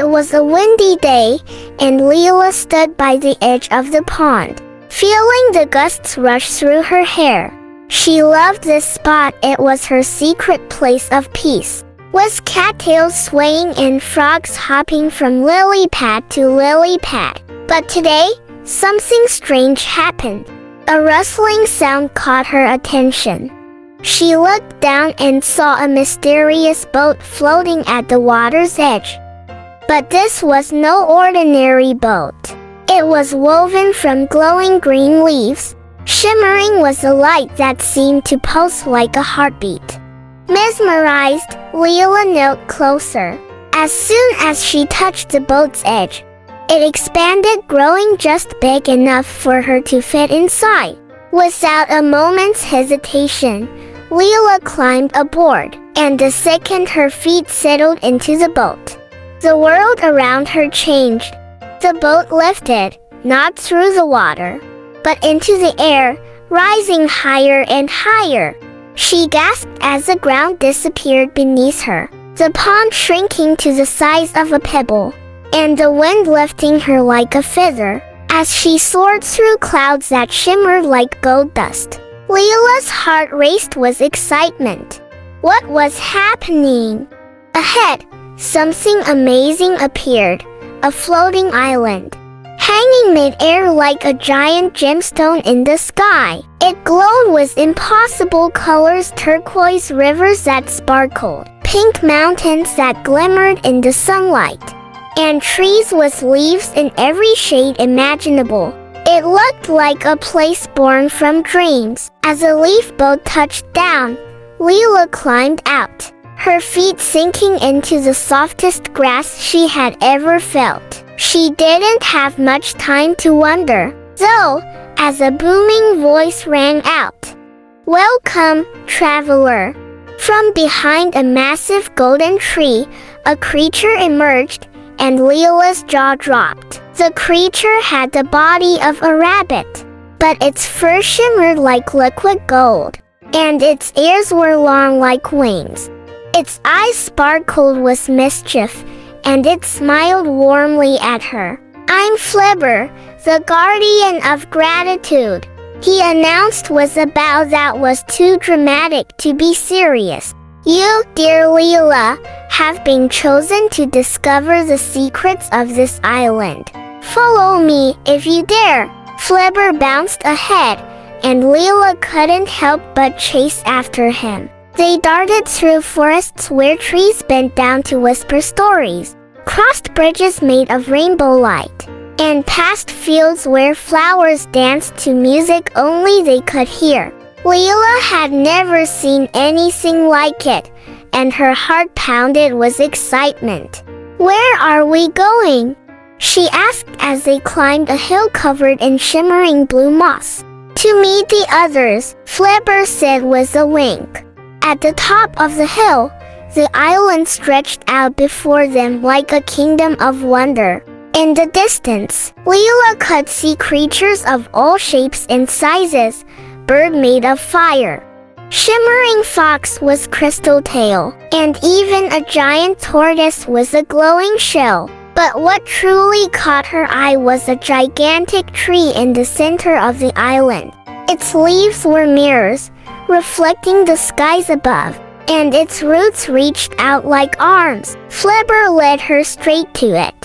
It was a windy day, and Lila stood by the edge of the pond, feeling the gusts rush through her hair. She loved this spot. It was her secret place of peace, with cattails swaying and frogs hopping from lily pad to lily pad. But today, something strange happened. A rustling sound caught her attention. She looked down and saw a mysterious boat floating at the water's edge. But this was no ordinary boat. It was woven from glowing green leaves. Shimmering was a light that seemed to pulse like a heartbeat. Mesmerized, Lila knelt closer. As soon as she touched the boat's edge, it expanded, growing just big enough for her to fit inside. Without a moment's hesitation, Lila climbed aboard, and the second her feet settled into the boat, the world around her changed. The boat lifted, not through the water, but into the air, rising higher and higher. She gasped as the ground disappeared beneath her, the pond shrinking to the size of a pebble, and the wind lifting her like a feather, as she soared through clouds that shimmered like gold dust. Lila's heart raced with excitement. What was happening? Ahead, something amazing appeared, a floating island, hanging mid-air like a giant gemstone in the sky. It glowed with impossible colors: turquoise rivers that sparkled, pink mountains that glimmered in the sunlight, and trees with leaves in every shade imaginable. It looked like a place born from dreams. As a leaf boat touched down, Lila climbed out, her feet sinking into the softest grass she had ever felt. She didn't have much time to wonder, though, as a booming voice rang out. "Welcome, traveler." From behind a massive golden tree, a creature emerged, and Lila's jaw dropped. The creature had the body of a rabbit, but its fur shimmered like liquid gold, and its ears were long like wings. Its eyes sparkled with mischief, and it smiled warmly at her. "I'm Flibber, the guardian of gratitude," he announced with a bow that was too dramatic to be serious. "You, dear Lila, have been chosen to discover the secrets of this island. Follow me if you dare." Flibber bounced ahead, and Lila couldn't help but chase after him. They darted through forests where trees bent down to whisper stories, crossed bridges made of rainbow light, and past fields where flowers danced to music only they could hear. Lila had never seen anything like it, and her heart pounded with excitement. "Where are we going?" she asked as they climbed a hill covered in shimmering blue moss. "To meet the others," Flibber said with a wink. At the top of the hill, the island stretched out before them like a kingdom of wonder. In the distance, Lila could see creatures of all shapes and sizes, bird made of fire, shimmering fox with crystal tail, and even a giant tortoise with a glowing shell. But what truly caught her eye was a gigantic tree in the center of the island. Its leaves were mirrors, reflecting the skies above, and its roots reached out like arms. Flibber led her straight to it.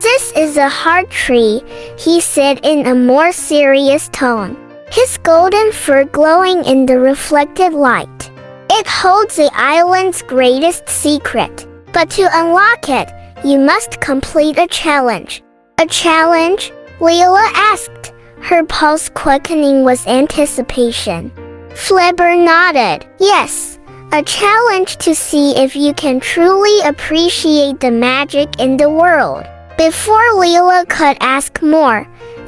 "This is a heart tree," he said in a more serious tone, his golden fur glowing in the reflected light. "It holds the island's greatest secret. But to unlock it, you must complete a challenge." "A challenge?" Lila asked, her pulse quickening with anticipation. Flibber nodded. "Yes, a challenge to see if you can truly appreciate the magic in the world." Before Lila could ask more,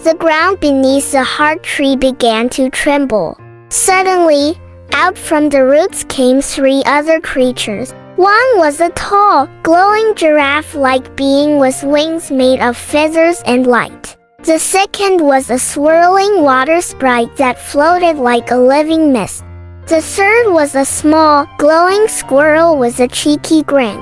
the ground beneath the heart tree began to tremble. Suddenly, out from the roots came 3 other creatures. One was a tall, glowing giraffe-like being with wings made of feathers and light. The second was a swirling water sprite that floated like a living mist. The third was a small, glowing squirrel with a cheeky grin.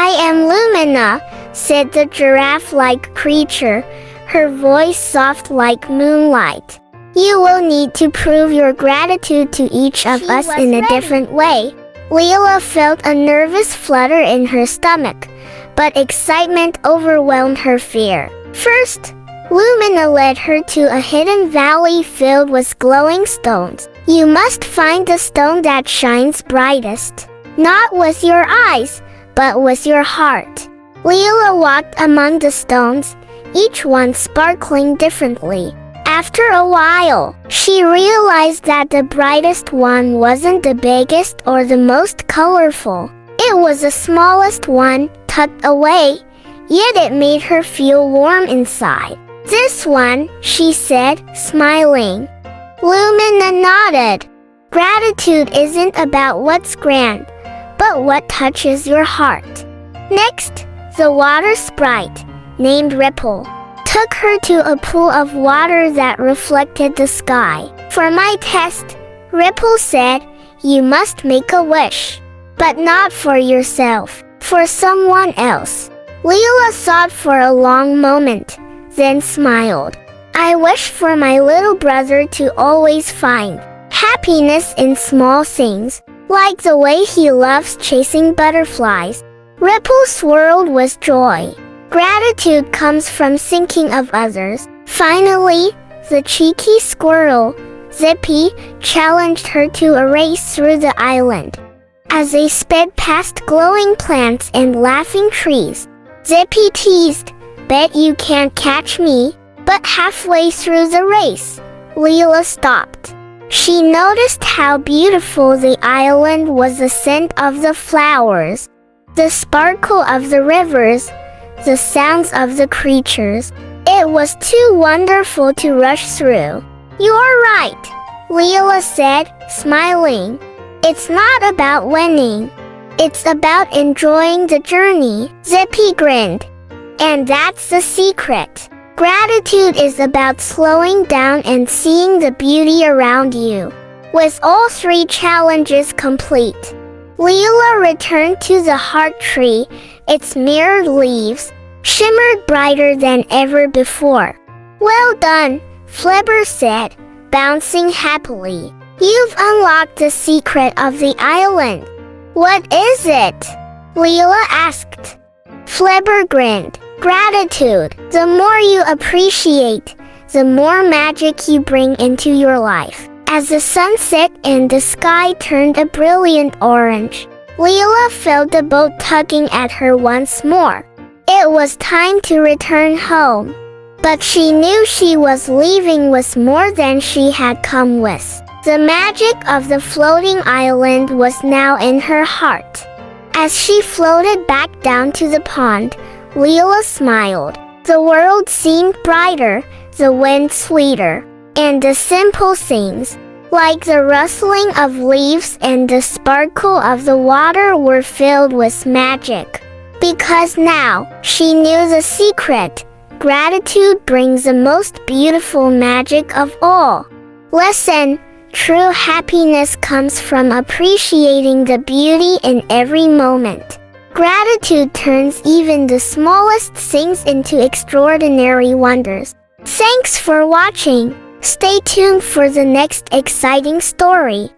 "I am Lumina," said the giraffe-like creature, her voice soft like moonlight. You will need to prove your gratitude to each of us in a different way. Lila felt a nervous flutter in her stomach, but excitement overwhelmed her fear. First, Lumina led her to a hidden valley filled with glowing stones. You must find the stone that shines brightest, not with your eyes, but with your heart. Lila walked among the stones, each one sparkling differently. After a while, she realized that the brightest one wasn't the biggest or the most colorful. It was the smallest one, tucked away, yet it made her feel warm inside. This one, she said, smiling. Lumina nodded. Gratitude isn't about what's grand, but what touches your heart. Next, the water sprite, named Ripple, took her to a pool of water that reflected the sky. For my test, Ripple said, you must make a wish, but not for yourself, for someone else. Lila thought for a long moment, then smiled. I wish for my little brother to always find happiness in small things, like the way he loves chasing butterflies. Ripple swirled with joy. Gratitude comes from thinking of others. Finally, the cheeky squirrel, Zippy, challenged her to a race through the island. As they sped past glowing plants and laughing trees, Zippy teased, Bet you can't catch me. But halfway through the race, Lila stopped. She noticed how beautiful the island was, the scent of the flowers, the sparkle of the rivers, the sounds of the creatures. It was too wonderful to rush through. You're right, Lila said, smiling. It's not about winning. It's about enjoying the journey. Zippy grinned. And that's the secret. Gratitude is about slowing down and seeing the beauty around you. With all three challenges complete, Lila returned to the heart tree. Its mirrored leaves shimmered brighter than ever before. Well done, Flebber said, bouncing happily. You've unlocked the secret of the island. What is it? Lila asked. Flebber grinned. Gratitude. The more you appreciate, the more magic you bring into your life. As the sun set and the sky turned a brilliant orange, Lila felt the boat tugging at her once more. It was time to return home. But she knew she was leaving with more than she had come with. The magic of the floating island was now in her heart. As she floated back down to the pond, Lila smiled. The world seemed brighter, the wind sweeter, and the simple things, like the rustling of leaves and the sparkle of the water, were filled with magic. Because now, she knew the secret. Gratitude brings the most beautiful magic of all. Lesson: true happiness comes from appreciating the beauty in every moment. Gratitude turns even the smallest things into extraordinary wonders. Thanks for watching. Stay tuned for the next exciting story.